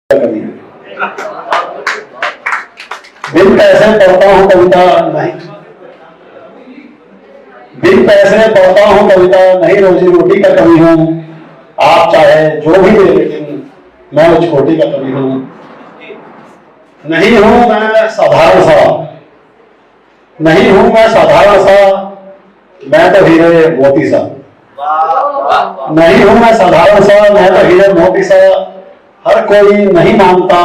कभी बिन पैसे पढ़ता हूँ कविता नहीं, बिन पैसे पढ़ता हूँ कविता नहीं, रोजी रोटी का कवि हूँ। आप चाहे जो भी दे, लेकिन मैं उस कोटि का कवि हूँ। नहीं हूं मैं साधारण सा, नहीं हूं मैं साधारण सा, मैं तो हीरे मोती सा। नहीं हूं मैं साधारण सा, मैं तो हीरे मोती सा। हर कोई नहीं मानता,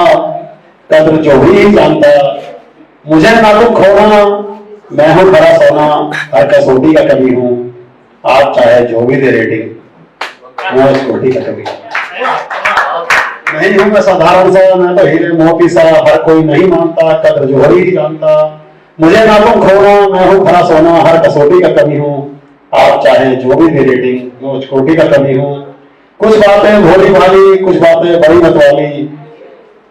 कद्र जो ही जानता। मुझे ना तो खोना, मैं हूं खरा सोना, हर कसौटी का कवि हूं। आप चाहे जो भी दे रेटिंग, मैं उस कोटि का कवि हूं। नहीं हूं मैं साधारण सा, मैं तो हीरे मोती सा। हर कोई नहीं मानता, कद्र जो ही जानता। मुझे ना तुम खोना, मैं हूं खरा सोना, हर कसौटी का कवि हूं। आप चाहे जो भी दे रेटिंग, मैं उस कोटि का कवि हूं। कुछ बातें भोली भाली, कुछ बातें बड़ी मतवाली,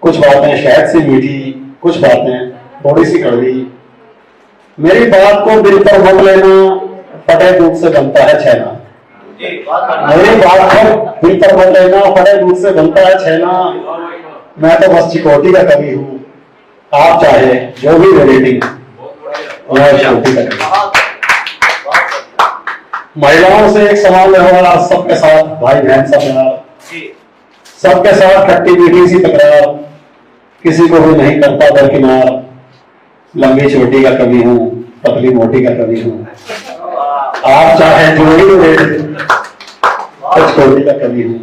कुछ बातें शहद से मीठी, कुछ बातें थोड़ी सी कड़वी। मेरी बात को दिल पर मत लेना, फटे दूध से बनता है छेना। मेरी बात को दिल पर मत लेना, फटे दूध से बनता है छेना। मैं तो बस चिकोटी का कवि हूँ। आप चाहे जो भी दे रेटिंग, मैं उस कोटि का कवि हूं। महिलाओं से एक समान व्यवहार, सबके साथ भाई बहन सा प्यार, सबके साथ खट्टी मीठी सी तकरार, किसी को भी नहीं करता दरकिनार। लंबी चोटी का कवि हूँ, पतली मोटी का कवि हूँ। आप चाहे जो ही दे, कुछ कोटि का कवि हूँ।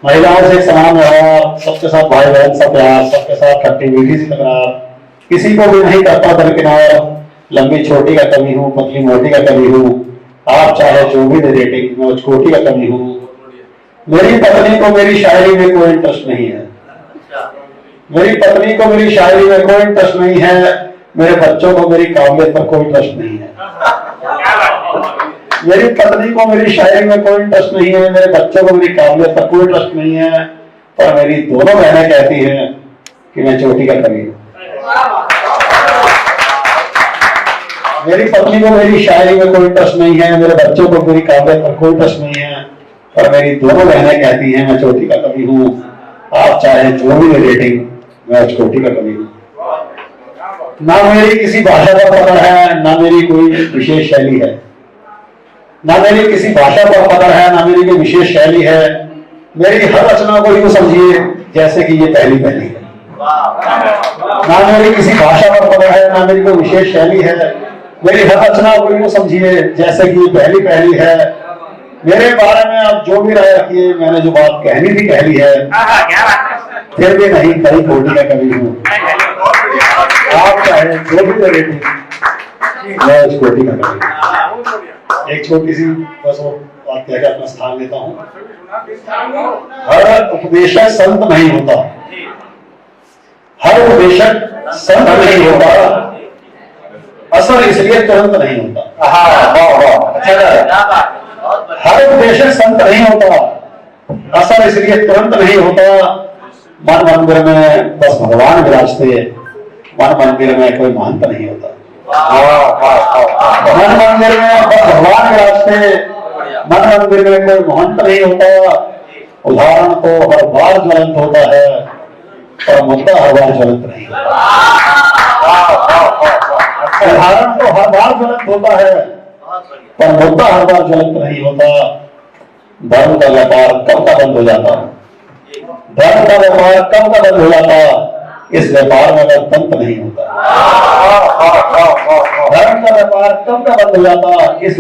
महिलाओं से एक समान व्यवहार, सबके साथ भाई बहन सा प्यार, सबके साथ खट्टी मीठी सी तकरार, किसी को भी नहीं करता दरकिनार। लंबी छोटी का कवि हूँ, पतली मोटी का कवि हूँ। आप चाहे जो भी दे रेटिंग, मैं उस कोटि का कवि हूँ। मेरी पत्नी को मेरी शायरी में कोई इंटरेस्ट नहीं है, मेरी पत्नी को मेरी शायरी में कोई इंटरेस्ट नहीं है। मेरे बच्चों को मेरी काबिलियत पर कोई इंटरेस्ट नहीं है। मेरी पत्नी को मेरी शायरी में कोई इंटरेस्ट नहीं है, मेरे बच्चों को मेरी काबिलियत पर कोई इंटरेस्ट नहीं है। पर मेरी दोनों बहनें कहती हैं कि मैं चोटी का कवि हूँ। मेरी पत्नी को मेरी शायरी में कोई इंटरेस्ट नहीं है, मेरे बच्चों को मेरी काबिलियत पर कोई इंटरेस्ट नहीं है। पर मेरी दोनों बहनें कहती हैं मैं चोटी का कवि हूँ। आप चाहे जो भी दे रेटिंग, मैं उस कोटि का कवि हूँ। ना मेरी किसी भाषा पर पकड़ है, ना मेरी कोई विशेष शैली है। ना मेरी किसी भाषा पर पकड़ है, ना मेरी कोई विशेष शैली है। मेरी हर रचना को यूं समझिए जैसे कि ये पहली पहली है। ना मेरी किसी भाषा पर पकड़ है, ना मेरी कोई विशेष शैली है। मेरी हर रचना को यूं समझिए जैसे कि ये पहली पहली है। मेरे बारे में आप जो भी राय रखिए, मैंने जो बात कहनी थी कह ली है। फिर भी नहीं, कहीं कोटि का कवि हूँ। आप चाहे जो भी दे रेटिंग, मैं उस कोटि का कवि हूँ। एक छोटी सी बस वो बात कह के अपना स्थान लेता हूँ। हर उपदेशक संत नहीं होता, हर उपदेशक संत नहीं होता, असर इसलिए तुरंत नहीं होता। हर उपदेशक संत नहीं होता, असर इसलिए तुरंत नहीं होता। मन मंदिर में बस भगवान विराजते, मन मंदिर में कोई महंत नहीं होता। मन मंदिर में बस भगवान विराजते, मन मंदिर में कोई महंत नहीं होता। उदाहरण तो हर बार ज्वलंत होता है, पर मुद्दा हर बार ज्वलंत नहीं होता। उदाहरण तो हर बार ज्वलंत होता है, पर मुद्दा हर बार ज्वलंत नहीं होता। धर्म का व्यापार कब का बंद हो जाता, धर्म का व्यापार कब का बंद हो जाता, इस व्यापार में अगर तंत्र नहीं होता। धर्म का व्यापार कब का बंद हो जाता, इस